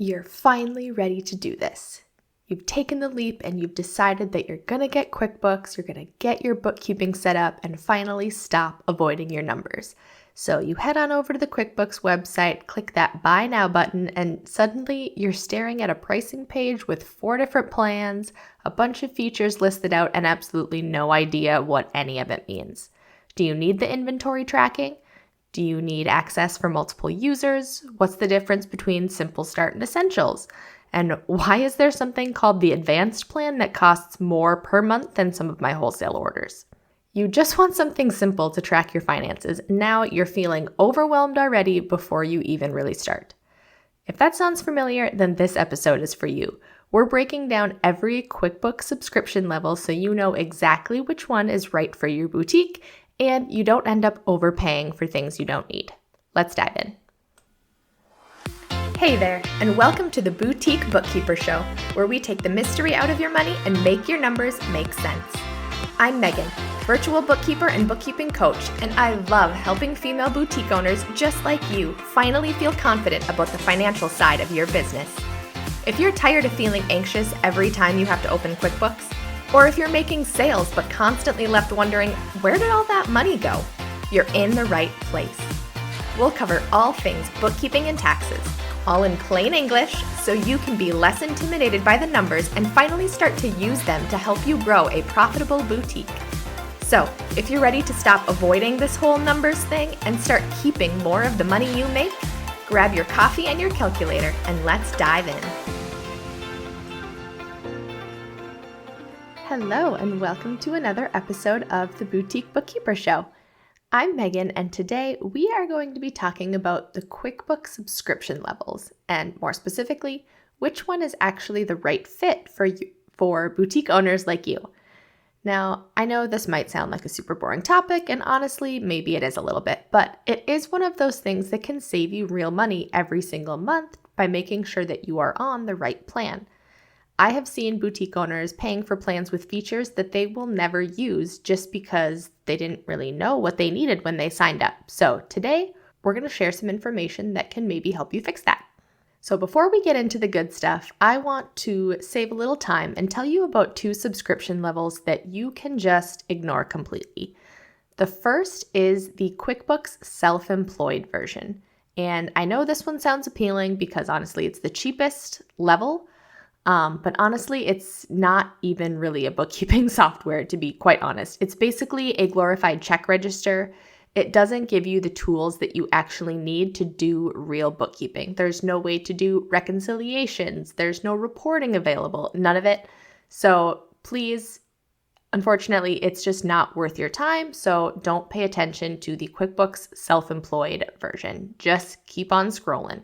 You're finally ready to do this. You've taken the leap and you've decided that you're going to get QuickBooks, you're going to get your bookkeeping set up, and finally stop avoiding your numbers. So you head on over to the QuickBooks website, click that Buy Now button, and suddenly you're staring at a pricing page with 4 different plans, a bunch of features listed out, and absolutely no idea what any of it means. Do you need the inventory tracking? Do you need access for multiple users? What's the difference between Simple Start and Essentials? And why is there something called the Advanced plan that costs more per month than some of my wholesale orders? You just want something simple to track your finances. Now you're feeling overwhelmed already before you even really start. If that sounds familiar, then this episode is for you. We're breaking down every QuickBooks subscription level so you know exactly which one is right for your boutique and you don't end up overpaying for things you don't need. Let's dive in. Hey there, and welcome to the Boutique Bookkeeper Show, where we take the mystery out of your money and make your numbers make sense. I'm Megan, virtual bookkeeper and bookkeeping coach, and I love helping female boutique owners just like you finally feel confident about the financial side of your business. If you're tired of feeling anxious every time you have to open QuickBooks, or if you're making sales but constantly left wondering, where did all that money go? You're in the right place. We'll cover all things bookkeeping and taxes, all in plain English, so you can be less intimidated by the numbers and finally start to use them to help you grow a profitable boutique. So, if you're ready to stop avoiding this whole numbers thing and start keeping more of the money you make, grab your coffee and your calculator and let's dive in. Hello, and welcome to another episode of the Boutique Bookkeeper Show. I'm Megan, and today we are going to be talking about the QuickBooks subscription levels, and more specifically, which one is actually the right fit for you, for boutique owners like you. Now, I know this might sound like a super boring topic, and honestly, maybe it is a little bit, but it is one of those things that can save you real money every single month by making sure that you are on the right plan. I have seen boutique owners paying for plans with features that they will never use just because they didn't really know what they needed when they signed up. So today, we're going to share some information that can maybe help you fix that. So before we get into the good stuff, I want to save a little time and tell you about 2 subscription levels that you can just ignore completely. The first is the QuickBooks Self-Employed version. And I know this one sounds appealing because honestly, it's the cheapest level. But honestly, it's not even really a bookkeeping software, to be quite honest. It's basically a glorified check register. It doesn't give you the tools that you actually need to do real bookkeeping. There's no way to do reconciliations. There's no reporting available, none of it. So please, unfortunately, it's just not worth your time. So don't pay attention to the QuickBooks Self-Employed version. Just keep on scrolling.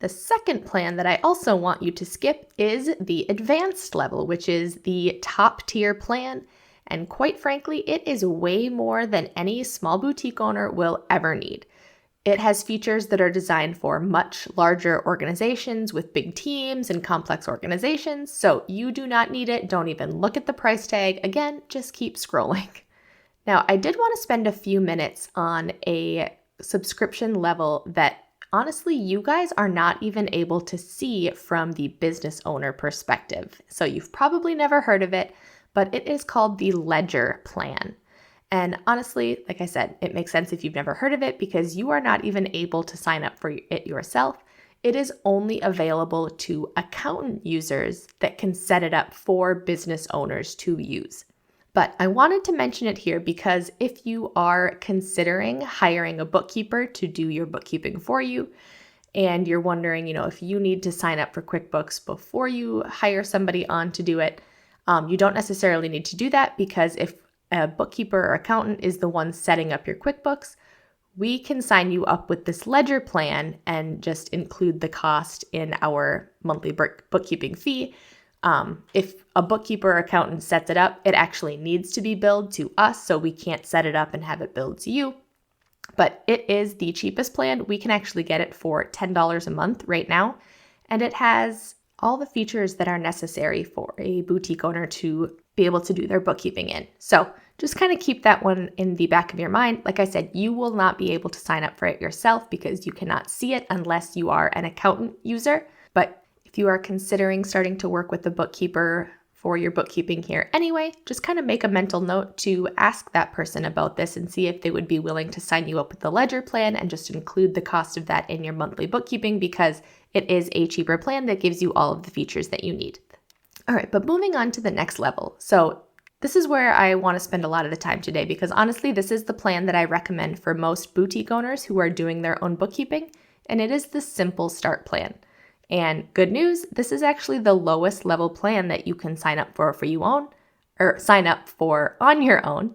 The second plan that I also want you to skip is the advanced level, which is the top tier plan. And quite frankly, it is way more than any small boutique owner will ever need. It has features that are designed for much larger organizations with big teams and complex organizations. So you do not need it. Don't even look at the price tag. Again, just keep scrolling. Now, I did want to spend a few minutes on a subscription level that honestly, you guys are not even able to see from the business owner perspective. So you've probably never heard of it, but it is called the Ledger plan. And honestly, like I said, it makes sense if you've never heard of it because you are not even able to sign up for it yourself. It is only available to accountant users that can set it up for business owners to use. But I wanted to mention it here because if you are considering hiring a bookkeeper to do your bookkeeping for you, and you're wondering, if you need to sign up for QuickBooks before you hire somebody on to do it, you don't necessarily need to do that because if a bookkeeper or accountant is the one setting up your QuickBooks, we can sign you up with this Ledger plan and just include the cost in our monthly bookkeeping fee. If a bookkeeper or accountant sets it up, it actually needs to be billed to us, so we can't set it up and have it billed to you. But it is the cheapest plan. We can actually get it for $10 a month right now, and it has all the features that are necessary for a boutique owner to be able to do their bookkeeping in. So just kind of keep that one in the back of your mind. Like I said, you will not be able to sign up for it yourself because you cannot see it unless you are an accountant user. But if you are considering starting to work with a bookkeeper for your bookkeeping here anyway, just kind of make a mental note to ask that person about this and see if they would be willing to sign you up with the ledger plan and just include the cost of that in your monthly bookkeeping, because it is a cheaper plan that gives you all of the features that you need. All right, but moving on to the next level. So this is where I want to spend a lot of the time today, because honestly, this is the plan that I recommend for most boutique owners who are doing their own bookkeeping, and it is the Simple Start plan. And good news, this is actually the lowest level plan that you can sign up for sign up for on your own.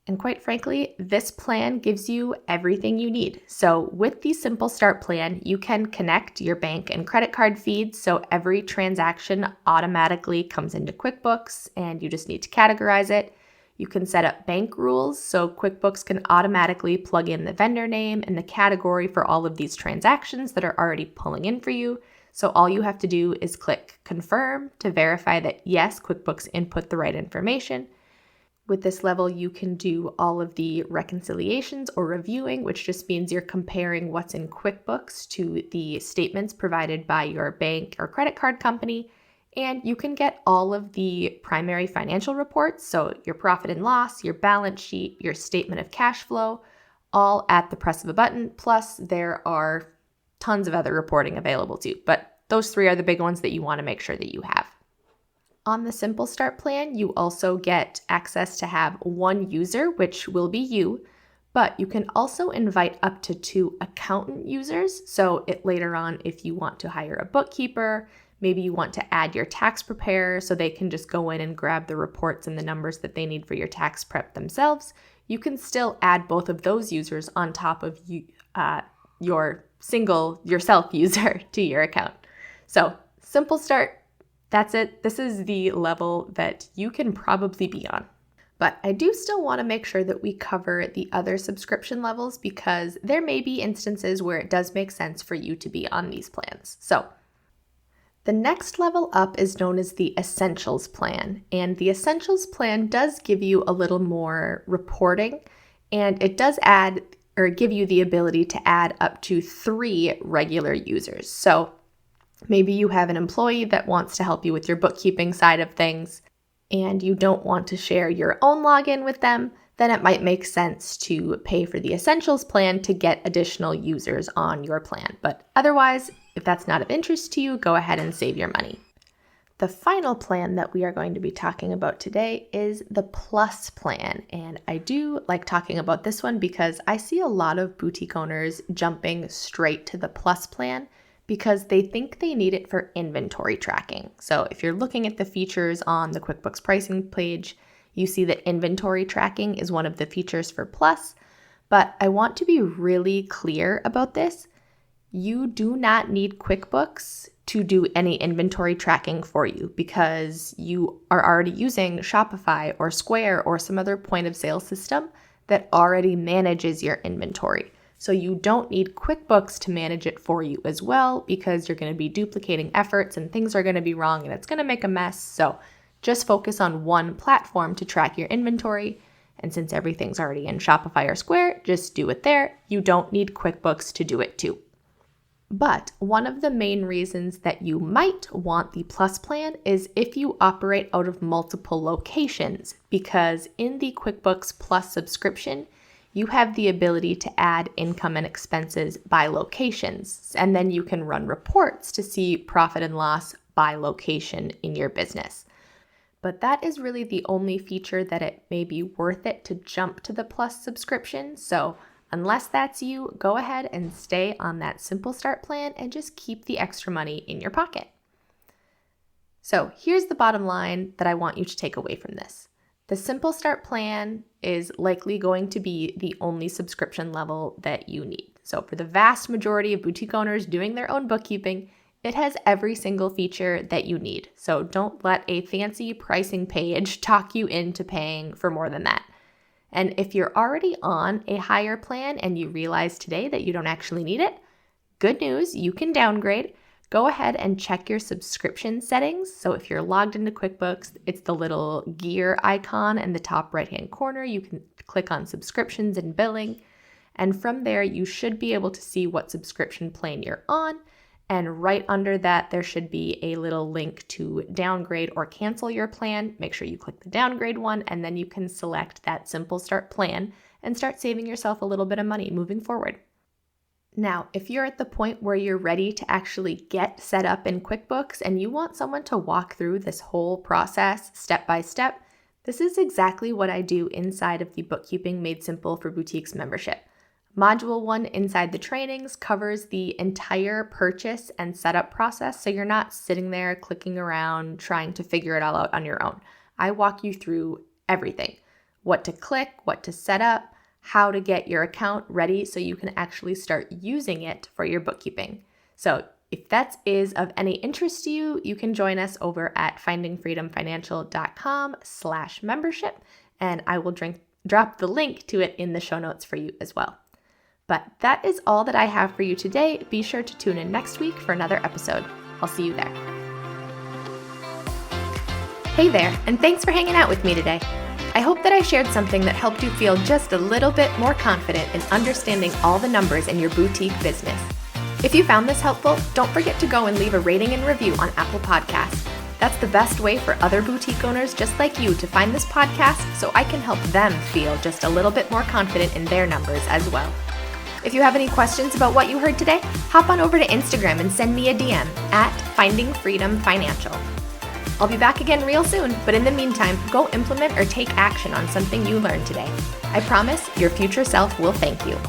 And quite frankly, this plan gives you everything you need. So with the Simple Start plan, you can connect your bank and credit card feeds, so every transaction automatically comes into QuickBooks and you just need to categorize it. You can set up bank rules, so QuickBooks can automatically plug in the vendor name and the category for all of these transactions that are already pulling in for you. So all you have to do is click confirm to verify that yes, QuickBooks input the right information. With this level, you can do all of the reconciliations or reviewing, which just means you're comparing what's in QuickBooks to the statements provided by your bank or credit card company. And you can get all of the primary financial reports, so your profit and loss, your balance sheet, your statement of cash flow, all at the press of a button. Plus, there are tons of other reporting available too, but those three are the big ones that you want to make sure that you have. On the Simple Start plan, you also get access to have one user, which will be you, but you can also invite up to 2 accountant users. So later on, if you want to hire a bookkeeper, maybe you want to add your tax preparer so they can just go in and grab the reports and the numbers that they need for your tax prep themselves, you can still add both of those users on top of your single yourself user to your account. So Simple Start, that's it. This is the level that you can probably be on. But I do still want to make sure that we cover the other subscription levels, because there may be instances where it does make sense for you to be on these plans. So the next level up is known as the Essentials plan. And the Essentials plan does give you a little more reporting, and it does give you the ability to add up to 3 regular users. So maybe you have an employee that wants to help you with your bookkeeping side of things, and you don't want to share your own login with them, then it might make sense to pay for the Essentials plan to get additional users on your plan. But otherwise, if that's not of interest to you, go ahead and save your money. The final plan that we are going to be talking about today is the Plus plan. And I do like talking about this one because I see a lot of boutique owners jumping straight to the Plus plan because they think they need it for inventory tracking. So if you're looking at the features on the QuickBooks pricing page, you see that inventory tracking is one of the features for Plus. But I want to be really clear about this. You do not need QuickBooks to do any inventory tracking for you because you are already using Shopify or Square or some other point of sale system that already manages your inventory. So you don't need QuickBooks to manage it for you as well, because you're going to be duplicating efforts and things are going to be wrong and it's going to make a mess. So just focus on one platform to track your inventory. And since everything's already in Shopify or Square, just do it there. You don't need QuickBooks to do it too. But one of the main reasons that you might want the Plus plan is if you operate out of multiple locations, because in the QuickBooks Plus subscription, you have the ability to add income and expenses by locations, and then you can run reports to see profit and loss by location in your business. But that is really the only feature that it may be worth it to jump to the Plus subscription. So unless that's you, go ahead and stay on that Simple Start plan and just keep the extra money in your pocket. So here's the bottom line that I want you to take away from this. The Simple Start plan is likely going to be the only subscription level that you need. So for the vast majority of boutique owners doing their own bookkeeping, it has every single feature that you need. So don't let a fancy pricing page talk you into paying for more than that. And if you're already on a higher plan and you realize today that you don't actually need it, good news, you can downgrade. Go ahead and check your subscription settings. So if you're logged into QuickBooks, it's the little gear icon in the top right-hand corner. You can click on subscriptions and billing. And from there, you should be able to see what subscription plan you're on. And right under that, there should be a little link to downgrade or cancel your plan. Make sure you click the downgrade one, and then you can select that Simple Start plan and start saving yourself a little bit of money moving forward. Now, if you're at the point where you're ready to actually get set up in QuickBooks and you want someone to walk through this whole process step by step, this is exactly what I do inside of the Bookkeeping Made Simple for Boutiques membership. Module 1 inside the trainings covers the entire purchase and setup process, so you're not sitting there clicking around trying to figure it all out on your own. I walk you through everything: what to click, what to set up, how to get your account ready so you can actually start using it for your bookkeeping. So if that is of any interest to you, you can join us over at findingfreedomfinancial.com/membership, and I will drop the link to it in the show notes for you as well. But that is all that I have for you today. Be sure to tune in next week for another episode. I'll see you there. Hey there, and thanks for hanging out with me today. I hope that I shared something that helped you feel just a little bit more confident in understanding all the numbers in your boutique business. If you found this helpful, don't forget to go and leave a rating and review on Apple Podcasts. That's the best way for other boutique owners just like you to find this podcast, so I can help them feel just a little bit more confident in their numbers as well. If you have any questions about what you heard today, hop on over to Instagram and send me a DM at Finding Freedom Financial. I'll be back again real soon, but in the meantime, go implement or take action on something you learned today. I promise your future self will thank you.